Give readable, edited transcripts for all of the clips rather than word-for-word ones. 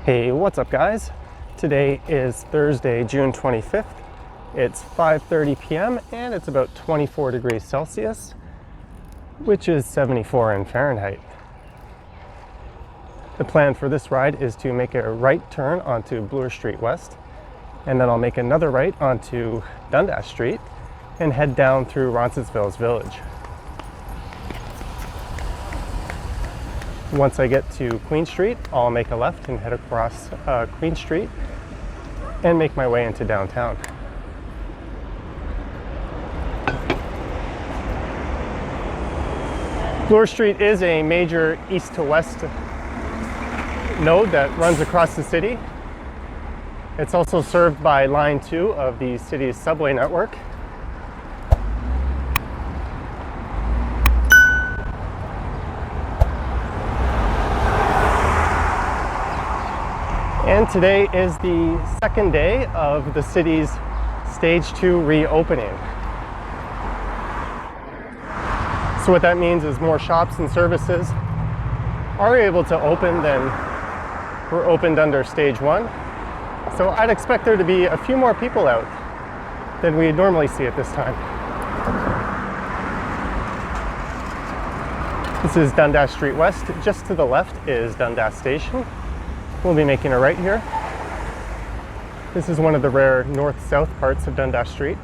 Hey, what's up guys? Today is Thursday, June 25th. It's 5:30 p.m. and it's about 24 degrees Celsius, which is 74 in Fahrenheit. The plan for this ride is to make a right turn onto Bloor Street West, and then I'll make another right onto Dundas Street and head down through Roncesvalles Village. Once I get to Queen Street, I'll make a left and head across Queen Street and make my way into downtown. Bloor Street is a major east to west node that runs across the city. It's also served by Line 2 of the city's subway network. And today is the second day of the city's Stage 2 reopening. So what that means is more shops and services are able to open than were opened under Stage 1. So I'd expect there to be a few more people out than we normally see at this time. This is Dundas Street West. Just to the left is Dundas Station. We'll be making a right here. This is one of the rare north-south parts of Dundas Street.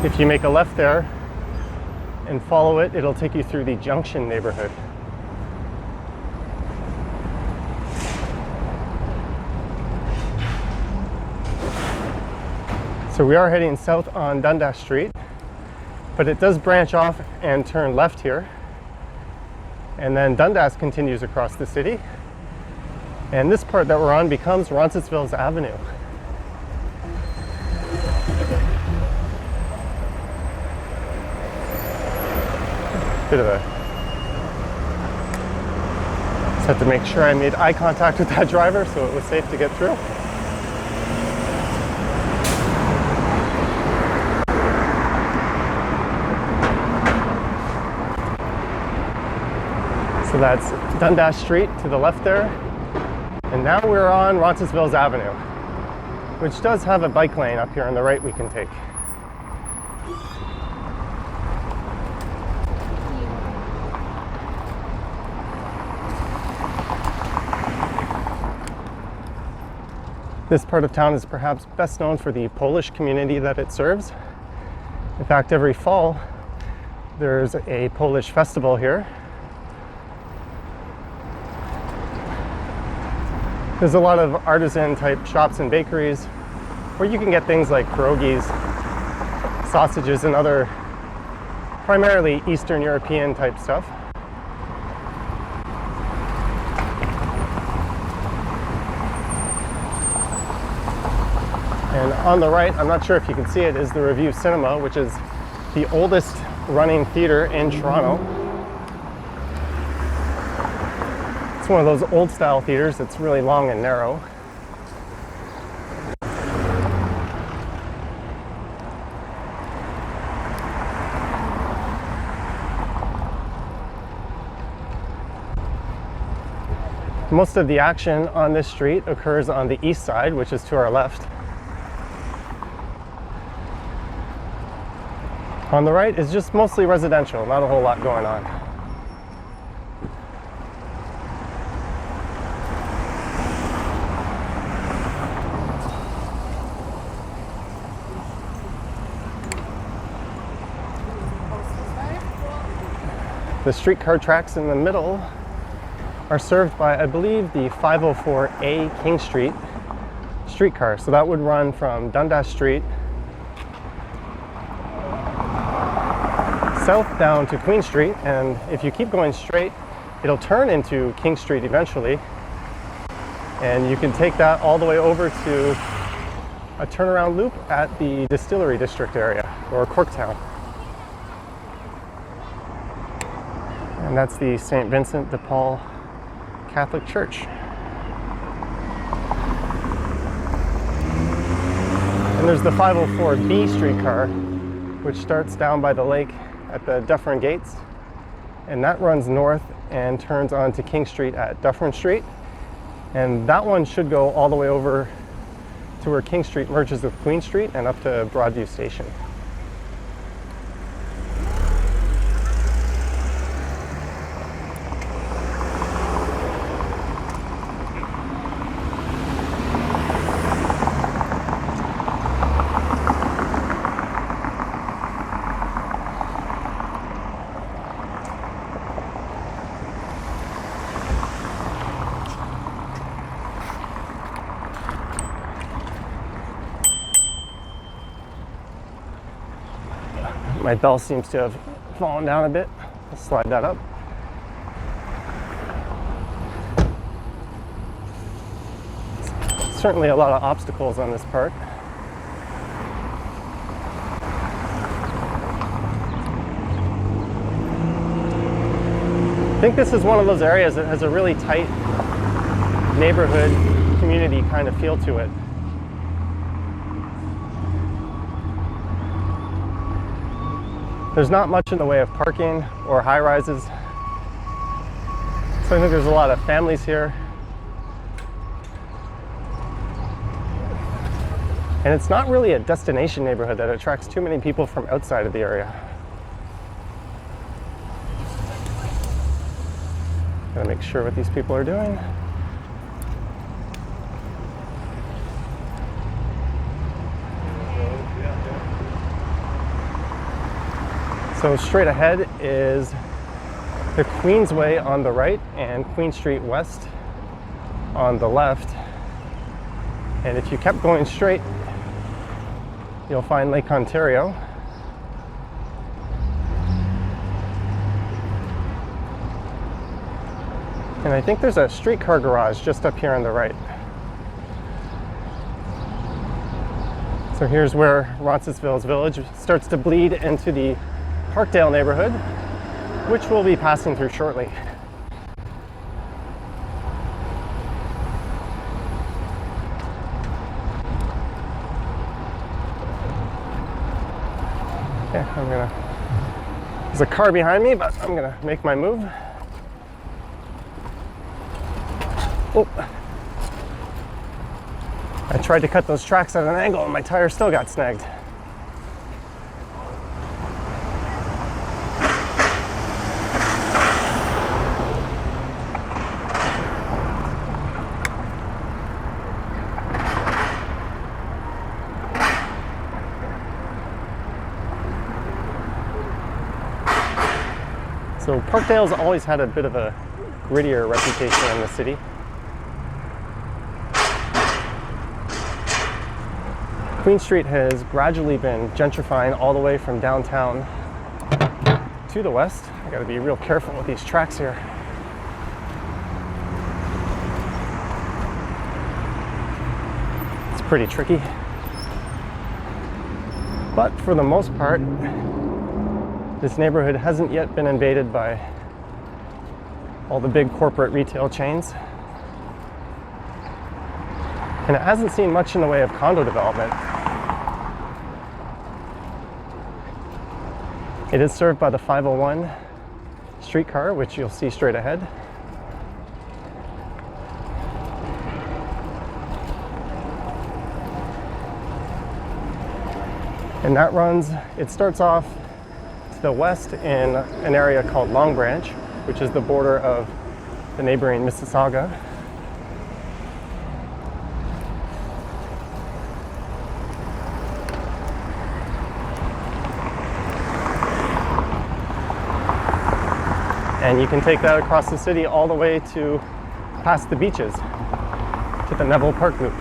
If you make a left there and follow it, it'll take you through the Junction neighborhood. So we are heading south on Dundas Street, but it does branch off and turn left here. And then Dundas continues across the city. And this part that we're on becomes Roncesvalles Avenue. Bit of a... Just had to make sure I made eye contact with that driver so it was safe to get through. So that's Dundas Street to the left there. And now we're on Roncesvalles Avenue, which does have a bike lane up here on the right we can take. This part of town is perhaps best known for the Polish community that it serves. In fact, every fall there's a Polish festival here. There's a lot of artisan type shops and bakeries where you can get things like pierogies, sausages, and other primarily Eastern European type stuff. And on the right, I'm not sure if you can see it, is the Revue Cinema, which is the oldest running theater in Toronto. It's one of those old style theaters that's really long and narrow. Most of the action on this street occurs on the east side, which is to our left. On the right is just mostly residential, not a whole lot going on. The streetcar tracks in the middle are served by, I believe, the 504A King Street streetcar. So that would run from Dundas Street south down to Queen Street, and if you keep going straight, it'll turn into King Street eventually. And you can take that all the way over to a turnaround loop at the Distillery District area, or Corktown. And that's the St. Vincent de Paul Catholic Church. And there's the 504B streetcar, which starts down by the lake at the Dufferin Gates, and that runs north and turns onto King Street at Dufferin Street. And that one should go all the way over to where King Street merges with Queen Street and up to Broadview Station. My bell seems to have fallen down a bit. Let's slide that up. Certainly a lot of obstacles on this part. I think this is one of those areas that has a really tight neighborhood, community kind of feel to it. There's not much in the way of parking or high-rises. So I think there's a lot of families here. And it's not really a destination neighborhood that attracts too many people from outside of the area. Gotta make sure what these people are doing. So straight ahead is the Queensway on the right and Queen Street West on the left. And if you kept going straight, you'll find Lake Ontario. And I think there's a streetcar garage just up here on the right. So here's where Roncesvalles Village starts to bleed into the Parkdale neighborhood, which we'll be passing through shortly. Okay, there's a car behind me, but I'm gonna make my move. Oh, I tried to cut those tracks at an angle and my tire still got snagged. So Parkdale's always had a bit of a grittier reputation in the city. Queen Street has gradually been gentrifying all the way from downtown to the west. I gotta be real careful with these tracks here. It's pretty tricky. But for the most part, this neighborhood hasn't yet been invaded by all the big corporate retail chains. And it hasn't seen much in the way of condo development. It is served by the 501 streetcar, which you'll see straight ahead. And that runs, it starts off to the west in an area called Long Branch, which is the border of the neighboring Mississauga. And you can take that across the city all the way to past the beaches to the Neville Park Loop.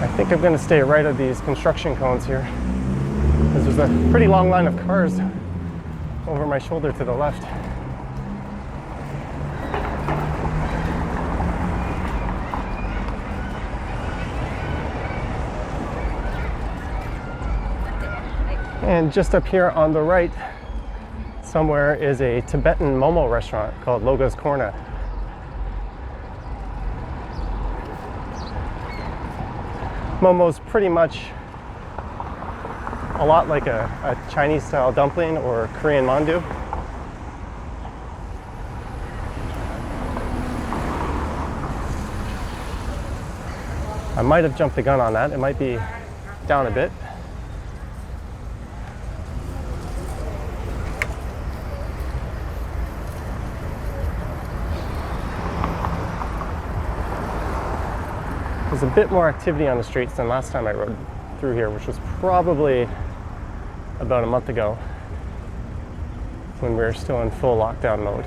I think I'm going to stay right of these construction cones here, because there's a pretty long line of cars over my shoulder to the left. And just up here on the right somewhere is a Tibetan Momo restaurant called Loga's Corner. Momo's pretty much a lot like a Chinese style dumpling or Korean mandu. I might have jumped the gun on that. It might be down a bit. There's a bit more activity on the streets than last time I rode through here, which was probably about a month ago when we were still in full lockdown mode.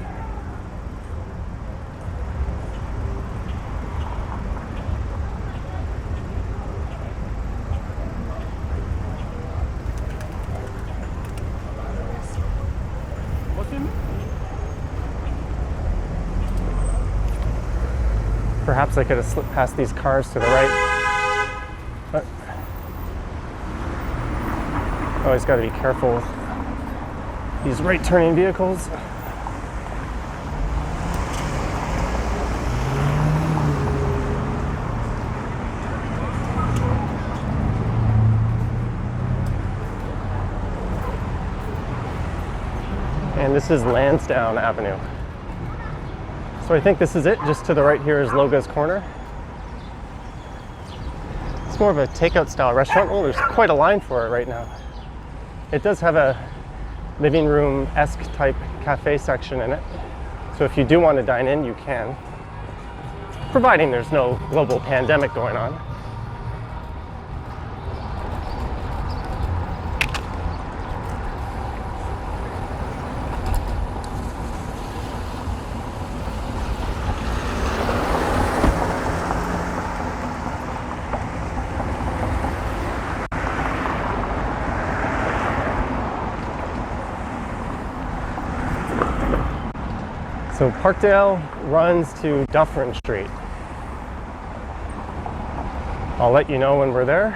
Perhaps I could have slipped past these cars to the right. But always got to be careful with these right turning vehicles. And this is Lansdowne Avenue. So I think this is it. Just to the right here is Loga's Corner. It's more of a takeout style restaurant. Oh, there's quite a line for it right now. It does have a living room-esque type cafe section in it. So if you do want to dine in, you can, providing there's no global pandemic going on. So Parkdale runs to Dufferin Street. I'll let you know when we're there.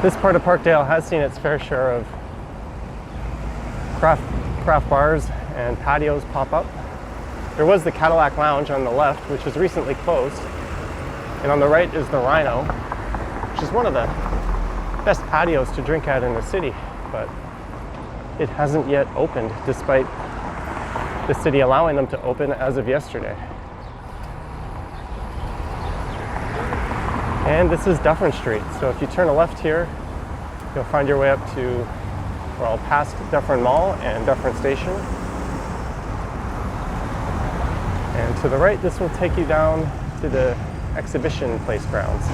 This part of Parkdale has seen its fair share of craft bars and patios pop up. There was the Cadillac Lounge on the left, which was recently closed. And on the right is the Rhino, which is one of the best patios to drink at in the city, but it hasn't yet opened, despite the city allowing them to open as of yesterday. And this is Dufferin Street, so if you turn a left here, you'll find your way up to, well, past Dufferin Mall and Dufferin Station. And to the right, this will take you down to the exhibition place grounds,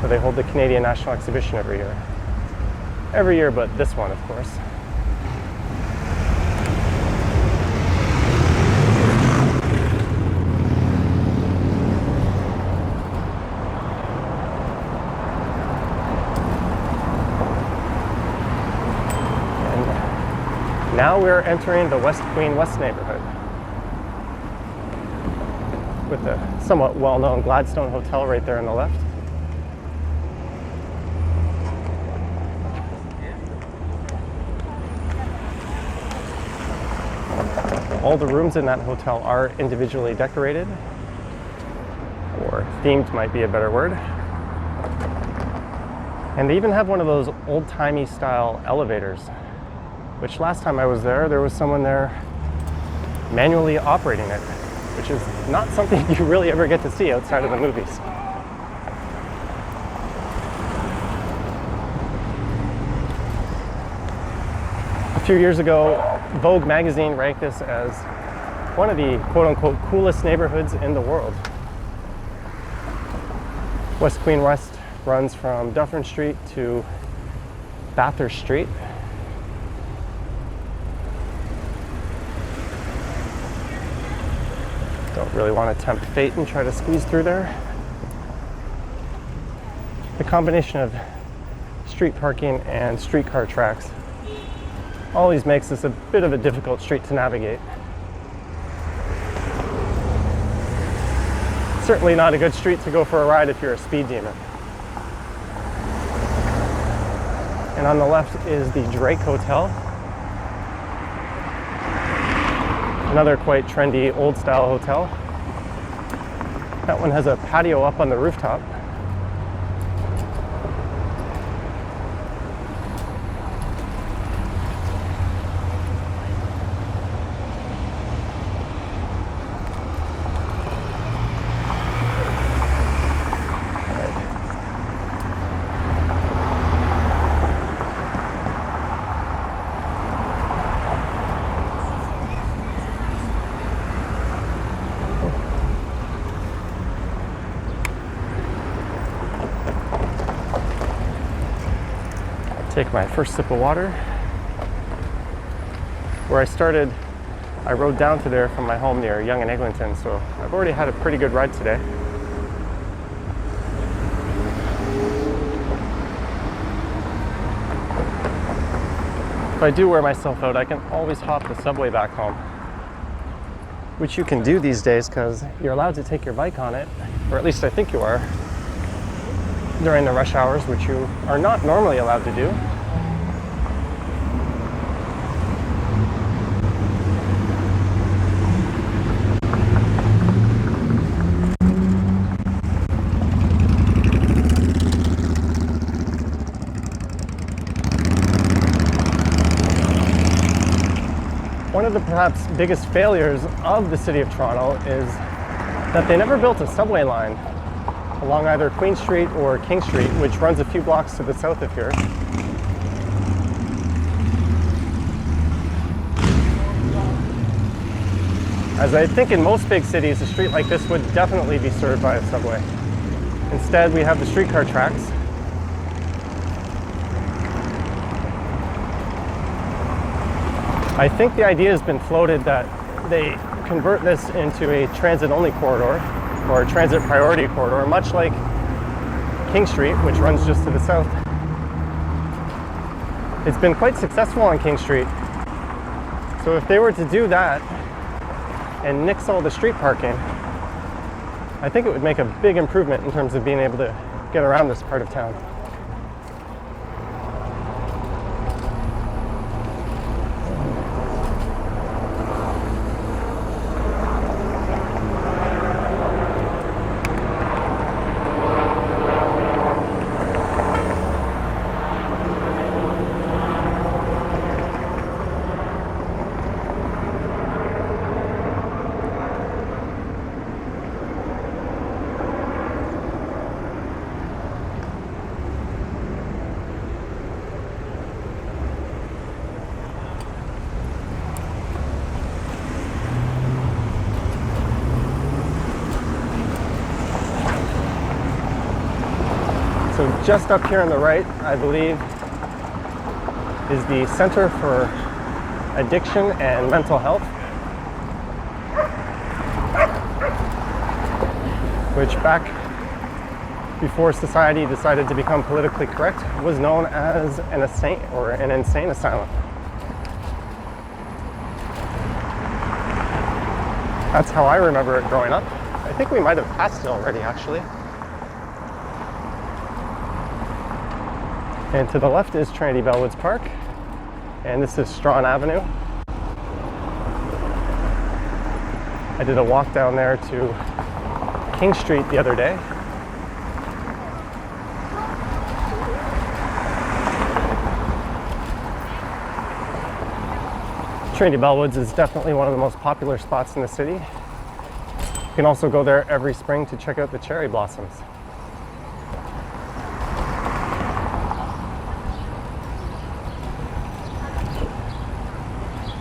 where they hold the Canadian National Exhibition every year. Every year but this one, of course. And now we're entering the West Queen West neighborhood, with the somewhat well-known Gladstone Hotel right there on the left. All the rooms in that hotel are individually decorated, or themed might be a better word. And they even have one of those old-timey style elevators, which last time I was there was someone there manually operating it, which is not something you really ever get to see outside of the movies. A few years ago, Vogue magazine ranked this as one of the quote-unquote coolest neighborhoods in the world. West Queen West runs from Dufferin Street to Bathurst Street. Don't really want to tempt fate and try to squeeze through there. The combination of street parking and streetcar tracks always makes this a bit of a difficult street to navigate. Certainly not a good street to go for a ride if you're a speed demon. And on the left is the Drake Hotel. Another quite trendy old style hotel. That one has a patio up on the rooftop. Take my first sip of water. Where I started, I rode down to there from my home near Yonge and Eglinton, so I've already had a pretty good ride today. If I do wear myself out, I can always hop the subway back home, which you can do these days because you're allowed to take your bike on it, or at least I think you are, during the rush hours, which you are not normally allowed to do. One of the perhaps biggest failures of the City of Toronto is that they never built a subway line along either Queen Street or King Street, which runs a few blocks to the south of here. As I think in most big cities, a street like this would definitely be served by a subway. Instead, we have the streetcar tracks. I think the idea has been floated that they convert this into a transit-only corridor, or a transit priority corridor, much like King Street, which runs just to the south. It's been quite successful on King Street. So if they were to do that and nix all the street parking, I think it would make a big improvement in terms of being able to get around this part of town. So just up here on the right, I believe, is the Center for Addiction and Mental Health, which back before society decided to become politically correct was known as an insane asylum. That's how I remember it growing up. I think we might have passed it already, actually. And to the left is Trinity Bellwoods Park, and this is Strawn Avenue. I did a walk down there to King Street the other day. Trinity Bellwoods is definitely one of the most popular spots in the city. You can also go there every spring to check out the cherry blossoms.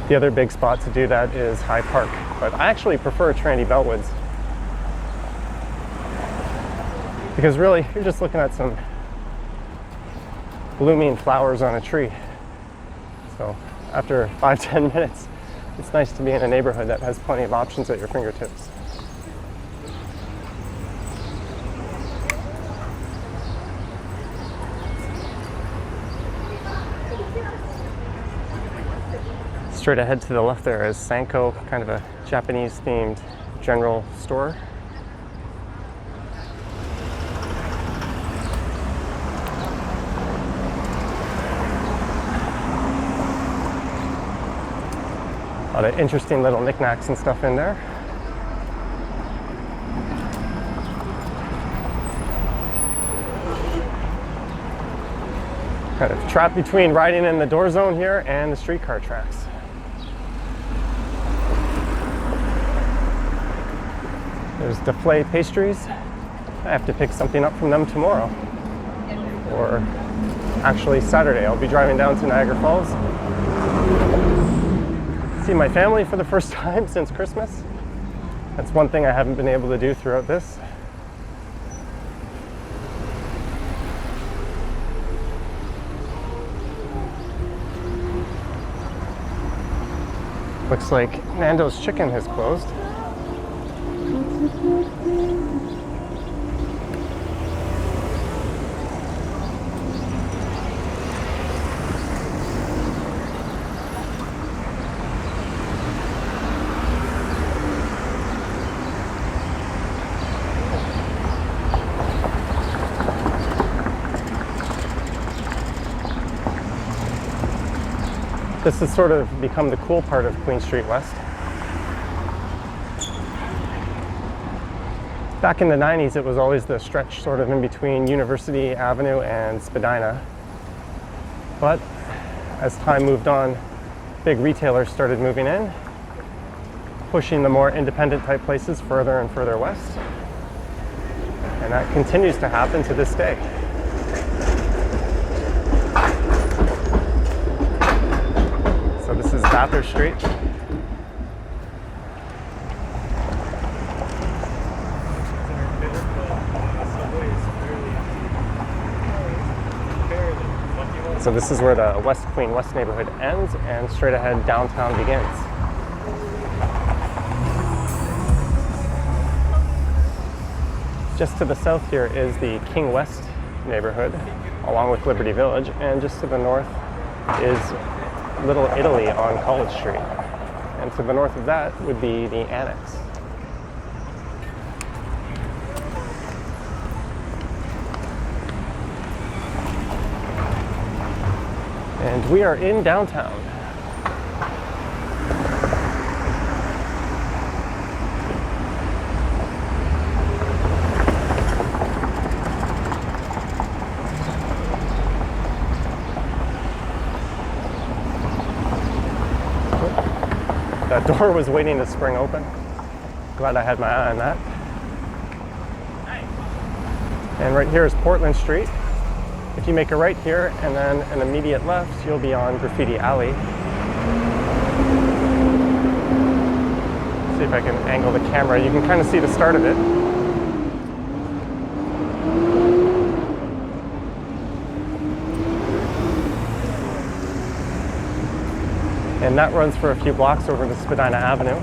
The other big spot to do that is High Park, but I actually prefer Trinity Bellwoods because really you're just looking at some blooming flowers on a tree. So after 5-10 minutes, it's nice to be in a neighborhood that has plenty of options at your fingertips. Straight ahead to the left there is Sanko, kind of a Japanese themed general store. A lot of interesting little knickknacks and stuff in there. Kind of trapped between riding in the door zone here and the streetcar tracks. There's Deflay Pastries. I have to pick something up from them tomorrow. Or actually Saturday. I'll be driving down to Niagara Falls. See my family for the first time since Christmas. That's one thing I haven't been able to do throughout this. Looks like Nando's Chicken has closed. This has sort of become the cool part of Queen Street West. Back in the 90s, it was always the stretch sort of in between University Avenue and Spadina. But as time moved on, big retailers started moving in, pushing the more independent type places further and further west. And that continues to happen to this day. So this is Bathurst Street. So this is where the West Queen West neighborhood ends, and straight ahead downtown begins. Just to the south here is the King West neighborhood, along with Liberty Village, and just to the north is Little Italy on College Street. And to the north of that would be the Annex. And we are in downtown. That door was waiting to spring open. Glad I had my eye on that. And right here is Portland Street. If you make a right here and then an immediate left, you'll be on Graffiti Alley. See if I can angle the camera. You can kind of see the start of it. And that runs for a few blocks over to Spadina Avenue.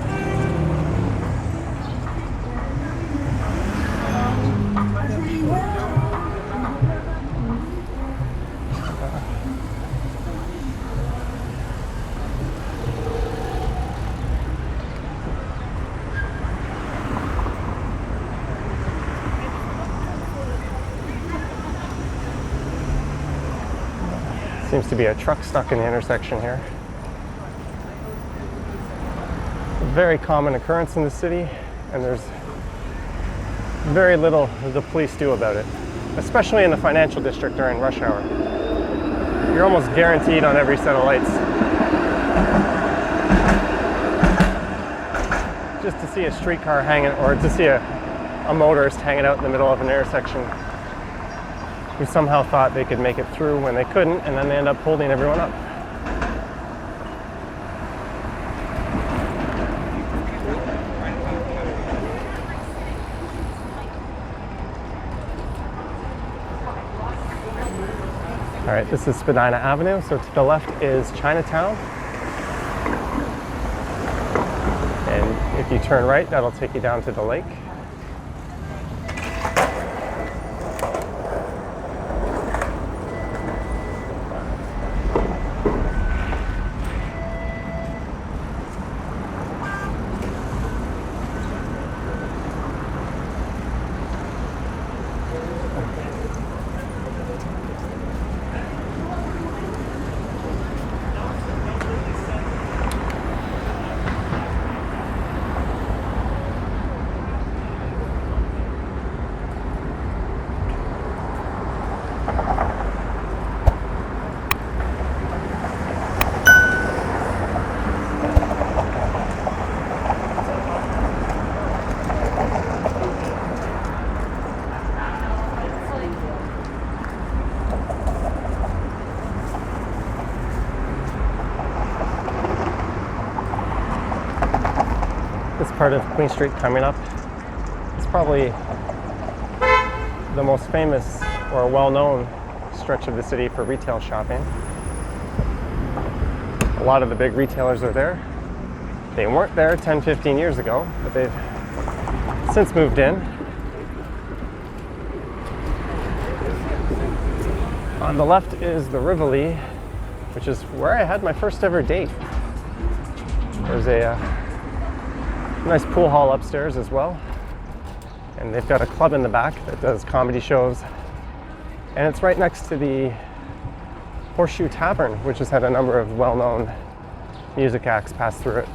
Seems to be a truck stuck in the intersection here. Very common occurrence in the city, and there's very little the police do about it, especially in the financial district during rush hour. You're almost guaranteed on every set of lights. Just to see a streetcar hanging, or to see a motorist hanging out in the middle of an intersection who somehow thought they could make it through when they couldn't, and then they end up holding everyone up. All right, this is Spadina Avenue. So to the left is Chinatown. And if you turn right, that'll take you down to the lake. This part of Queen Street coming up, it's probably the most famous or well-known stretch of the city for retail shopping. A lot of the big retailers are there. They weren't there 10-15 years ago, but they've since moved in. On the left is the Rivoli, which is where I had my first ever date. There's a nice pool hall upstairs as well. And they've got a club in the back that does comedy shows. And it's right next to the Horseshoe Tavern, which has had a number of well-known music acts pass through it.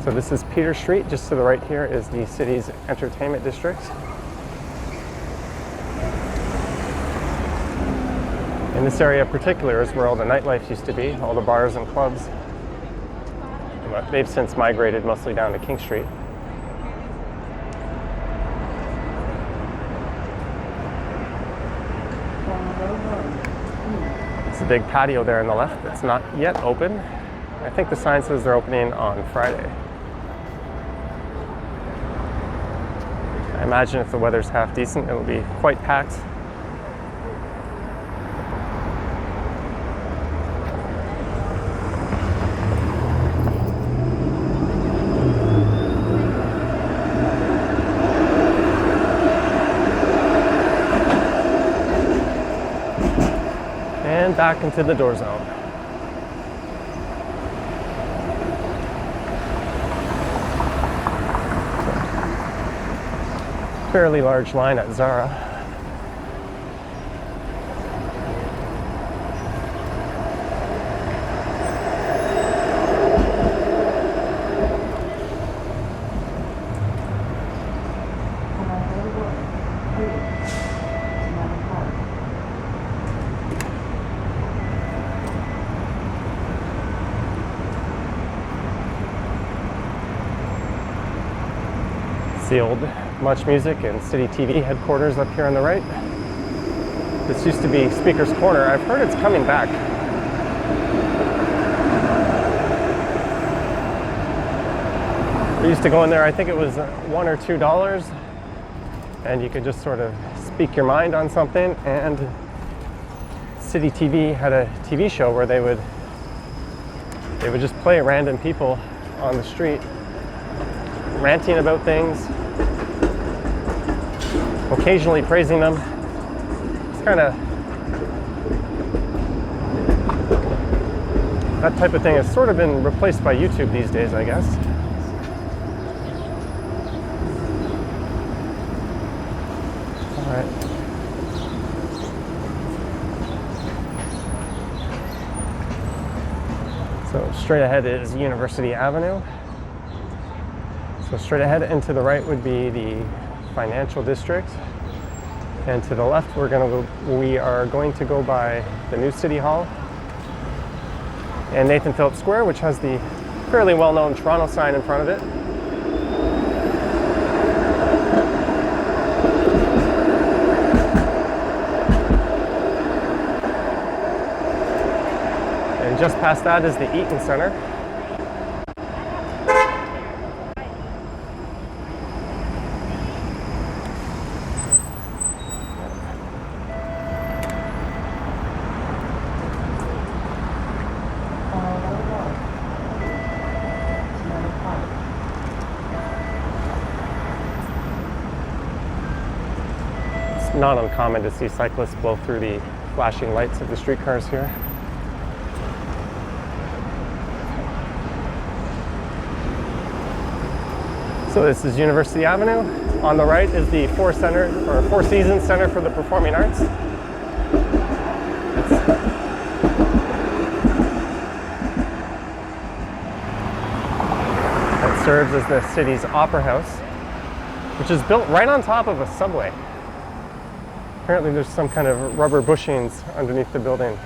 So this is Peter Street. Just to the right here is the city's entertainment district. In this area in particular is where all the nightlife used to be, all the bars and clubs. But they've since migrated mostly down to King Street. There's a big patio there on the left that's not yet open. I think the sign says they're opening on Friday. I imagine if the weather's half decent, it will be quite packed. And back into the door zone. Fairly large line at Zara. It's the old Much Music and City TV headquarters up here on the right. This used to be Speaker's Corner. I've heard it's coming back. We used to go in there, I think it was $1 or $2, and you could just sort of speak your mind on something. And City TV had a TV show where they would just play random people on the street ranting about things, occasionally praising them. It's kind of, that type of thing has sort of been replaced by YouTube these days, I guess. All right. So straight ahead is University Avenue. So straight ahead and to the right would be the financial district, and to the left we are going to go by the new City Hall and Nathan Phillips Square, which has the fairly well-known Toronto sign in front of it. And just past that is the Eaton Centre. Not uncommon to see cyclists blow through the flashing lights of the streetcars here. So this is University Avenue. On the right is the Four Seasons Center for the Performing Arts. It serves as the city's opera house, which is built right on top of a subway. Apparently there's some kind of rubber bushings underneath the building.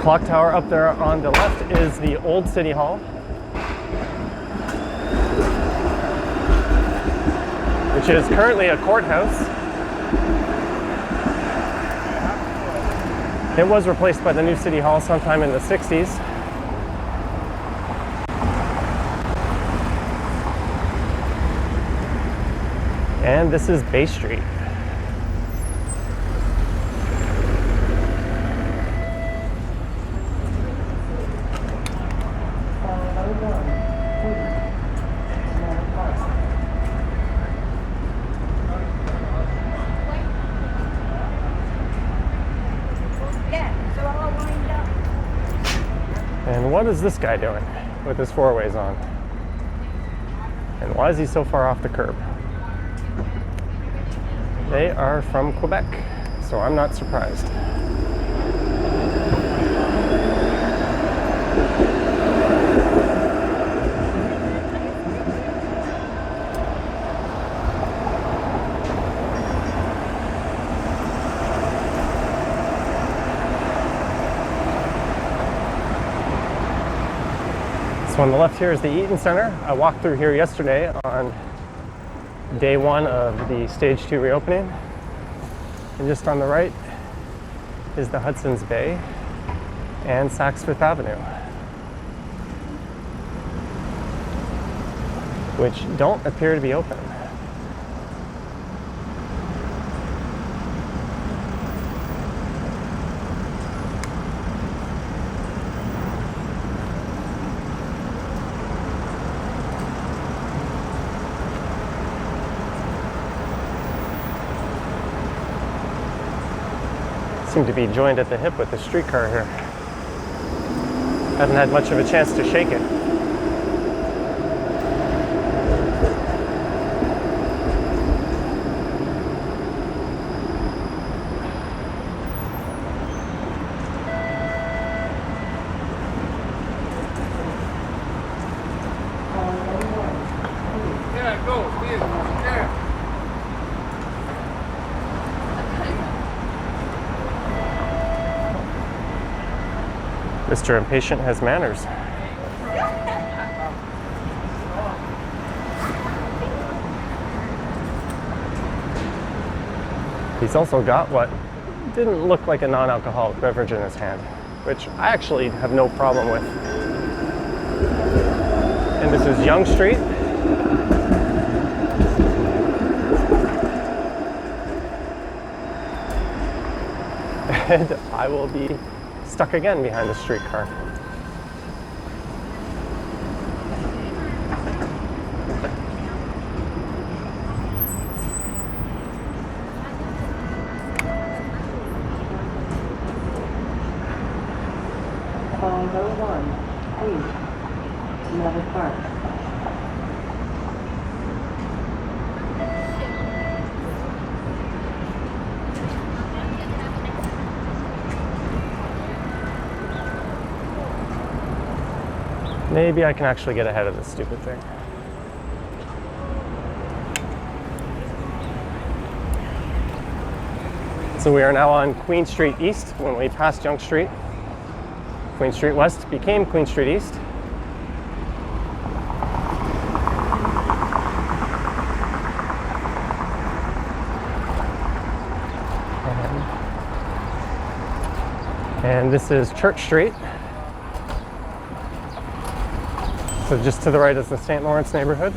clock tower up there on the left is the old City Hall, which is currently a courthouse. It was replaced by the new City Hall sometime in the 60s. And this is Bay Street. And what is this guy doing with his four-ways on? And why is he so far off the curb? They are from Quebec, so I'm not surprised. So on the left here is the Eaton Center. I walked through here yesterday on day one of the stage 2 reopening. And just on the right is the Hudson's Bay and Sackville Avenue, which don't appear to be open. Seem to be joined at the hip with the streetcar here. Haven't had much of a chance to shake it. Yeah, go. Yeah. Mr. Impatient has manners. He's also got what didn't look like a non-alcoholic beverage in his hand, which I actually have no problem with. And this is Yonge Street. And I will be stuck again behind the streetcar. Call 01, please. Another park. Maybe I can actually get ahead of this stupid thing. So we are now on Queen Street East. When we passed Yonge Street, Queen Street West became Queen Street East. And this is Church Street. So just to the right is the St. Lawrence neighborhood.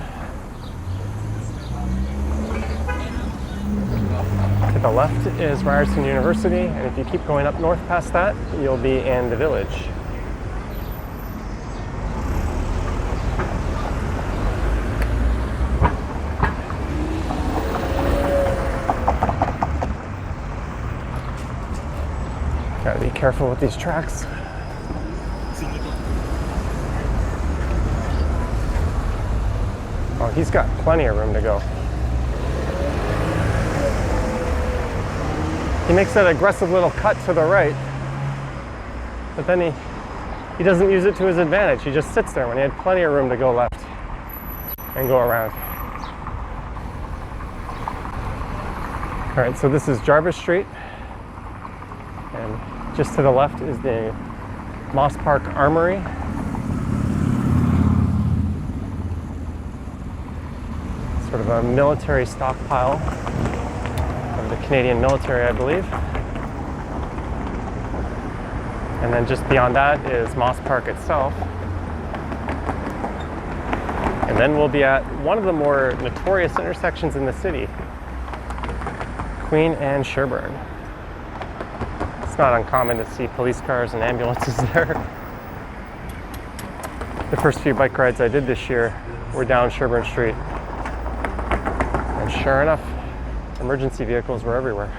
To the left is Ryerson University, and if you keep going up north past that, you'll be in the Village. Gotta be careful with these tracks. Oh, he's got plenty of room to go. He makes that aggressive little cut to the right, but then he doesn't use it to his advantage. He just sits there when he had plenty of room to go left and go around. All right, so this is Jarvis Street, and just to the left is the Moss Park Armory. Sort of a military stockpile of the Canadian military, I believe. And then just beyond that is Moss Park itself. And then we'll be at one of the more notorious intersections in the city, Queen and Sherbourne. It's not uncommon to see police cars and ambulances there. The first few bike rides I did this year were down Sherbourne Street. And sure enough, emergency vehicles were everywhere.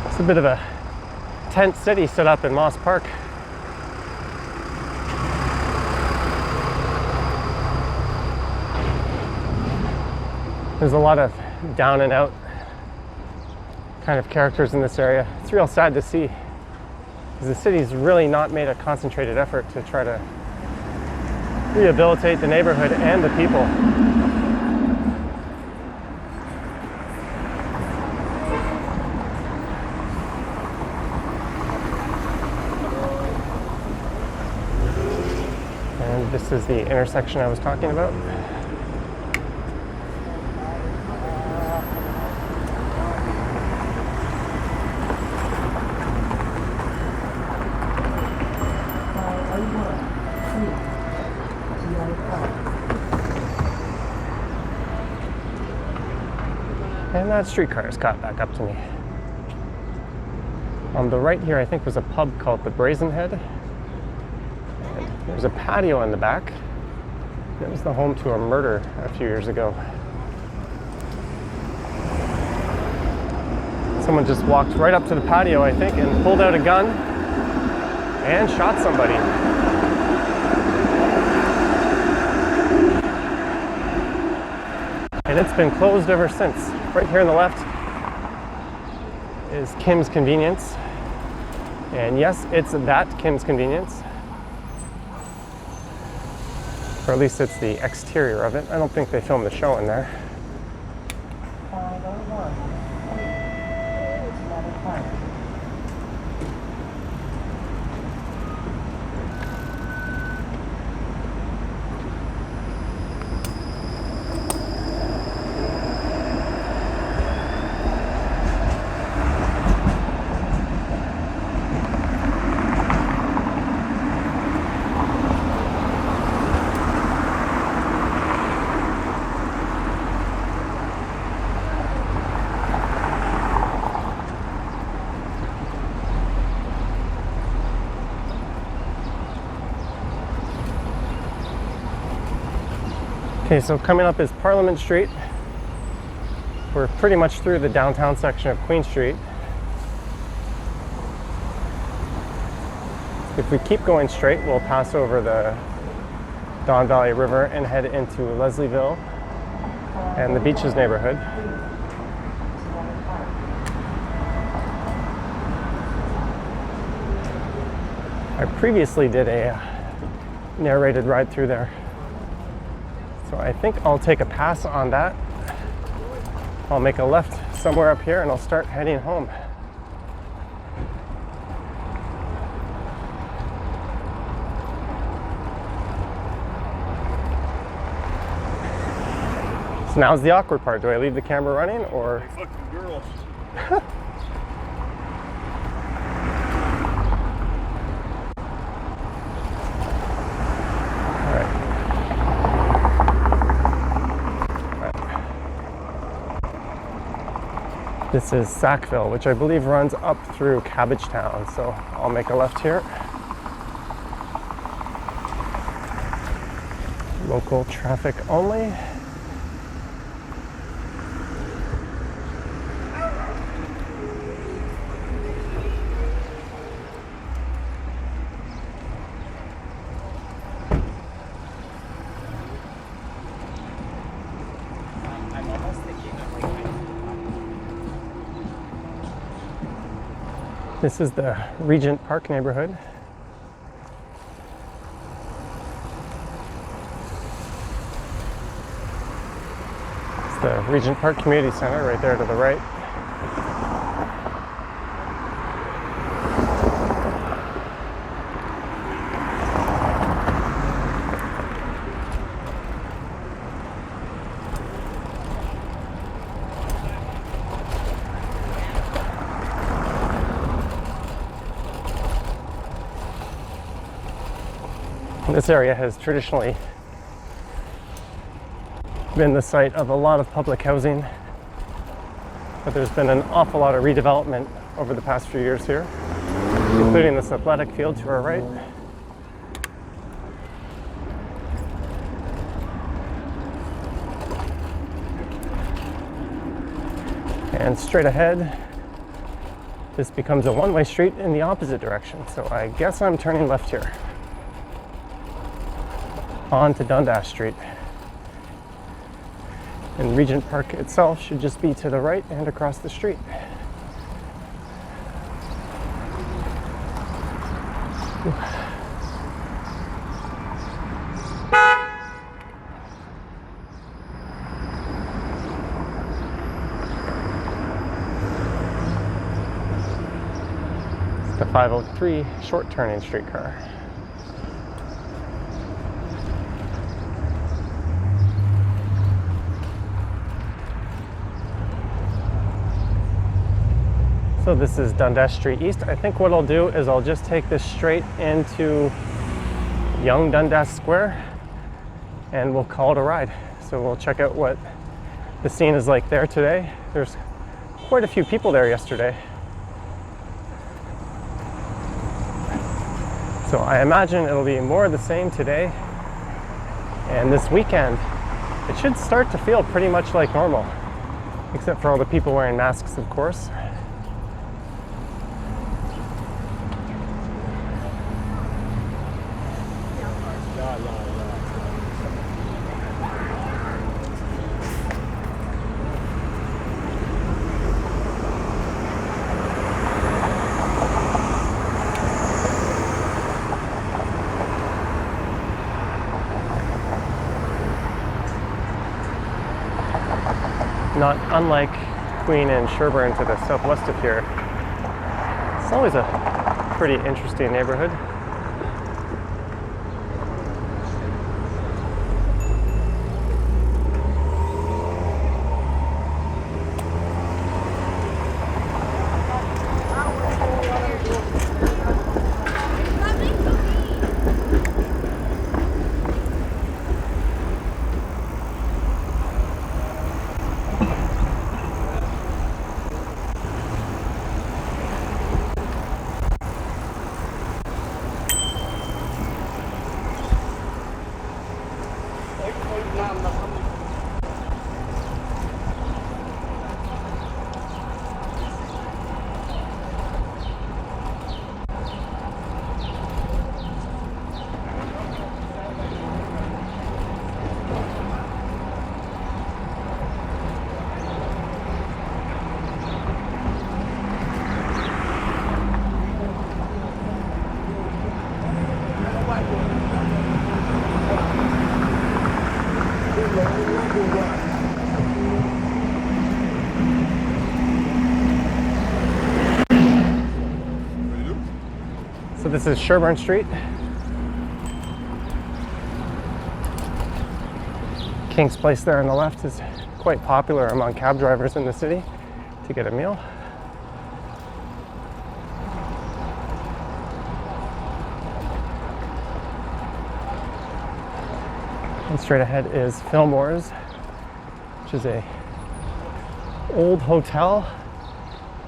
It's a bit of a tent city set up in Moss Park. There's a lot of down and out kind of characters in this area. It's real sad to see, because the city's really not made a concentrated effort to try to rehabilitate the neighborhood and the people. And this is the intersection I was talking about. And that streetcar is caught back up to me. On the right here, I think, was a pub called the Brazen Head. And there's a patio in the back. It was the home to a murder a few years ago. Someone just walked right up to the patio, I think, and pulled out a gun and shot somebody. And it's been closed ever since. Right here on the left is Kim's Convenience. And yes, it's that Kim's Convenience. Or at least it's the exterior of it. I don't think they filmed the show in there. 501. Level 5. Okay, so coming up is Parliament Street. We're pretty much through the downtown section of Queen Street. If we keep going straight, we'll pass over the Don Valley River and head into Leslieville and the Beaches neighborhood. I previously did a narrated ride through there. So I think I'll take a pass on that. I'll make a left somewhere up here and I'll start heading home. So now's the awkward part. Do I leave the camera running or? Fucking girls. This is Sackville, which I believe runs up through Cabbagetown, so I'll make a left here. Local traffic only. This is the Regent Park neighborhood. It's the Regent Park Community Center right there to the right. This area has traditionally been the site of a lot of public housing, but there's been an awful lot of redevelopment over the past few years here, including this athletic field to our right. And straight ahead, this becomes a one-way street in the opposite direction, so I guess I'm turning left here. On to Dundas Street. And Regent Park itself should just be to the right and across the street. It's the 503 short turning streetcar. So this is Dundas Street East. I think what I'll do is I'll just take this straight into Yonge-Dundas Square and we'll call it a ride. So we'll check out what the scene is like there today. There's quite a few people there yesterday. So I imagine it'll be more of the same today. And this weekend, it should start to feel pretty much like normal, except for all the people wearing masks, of course. Not unlike Queen and Sherbourne to the southwest of here. It's always a pretty interesting neighborhood. So this is Sherbourne Street. King's Place there on the left is quite popular among cab drivers in the city to get a meal. And straight ahead is Fillmore's, which is a old hotel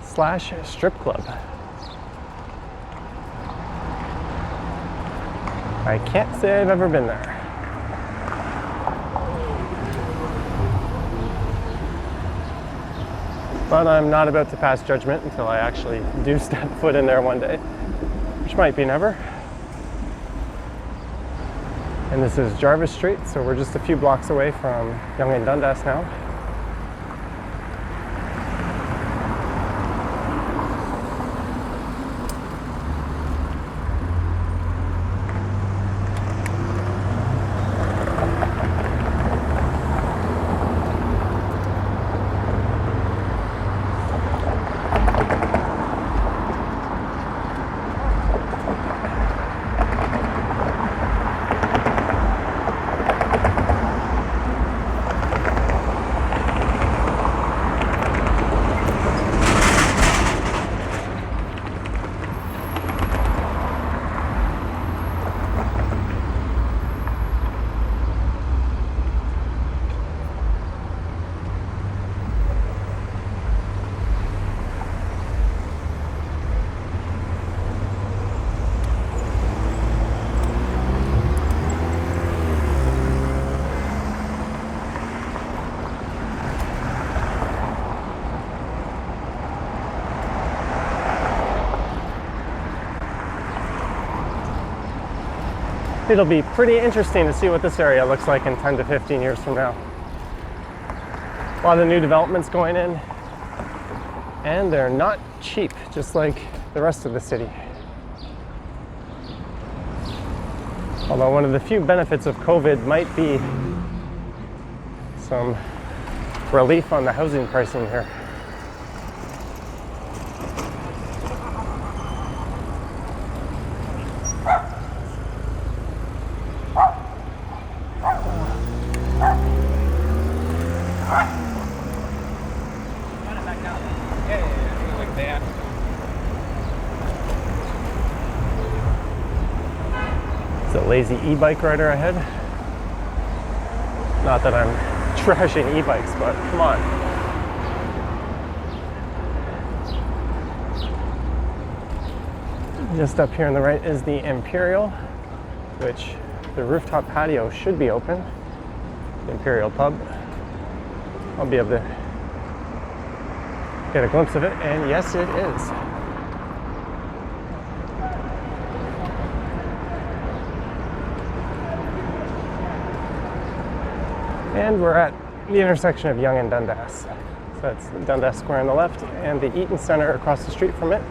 slash strip club. I can't say I've ever been there. But I'm not about to pass judgment until I actually do step foot in there one day, which might be never. And this is Jarvis Street, so we're just a few blocks away from Yonge-Dundas now. It'll be pretty interesting to see what this area looks like in 10 to 15 years from now. A lot of new developments going in, and they're not cheap, just like the rest of the city. Although one of the few benefits of COVID might be some relief on the housing pricing here. There's a lazy e-bike rider ahead. Not that I'm trashing e-bikes, but come on. Just up here on the right is the Imperial, which the rooftop patio should be open. The Imperial pub. I'll be able to get a glimpse of it, and yes, it is. And we're at the intersection of Yonge and Dundas. So that's Dundas Square on the left and the Eaton Center across the street from it.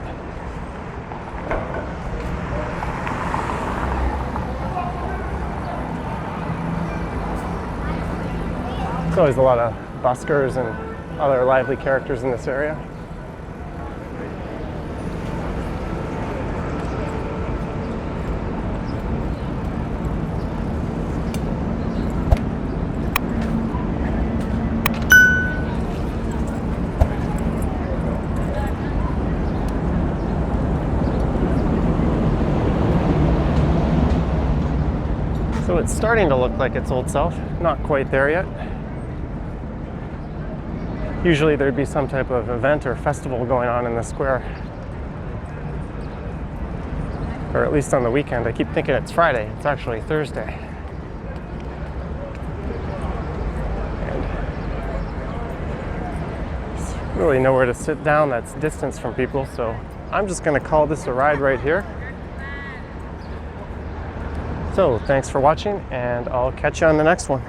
There's always a lot of buskers and other lively characters in this area. So it's starting to look like it's Old South, not quite there yet. Usually there'd be some type of event or festival going on in the square. Or at least on the weekend. I keep thinking it's Friday. It's actually Thursday. And there's really nowhere to sit down that's distance from people, so I'm just going to call this a ride right here. So thanks for watching, and I'll catch you on the next one.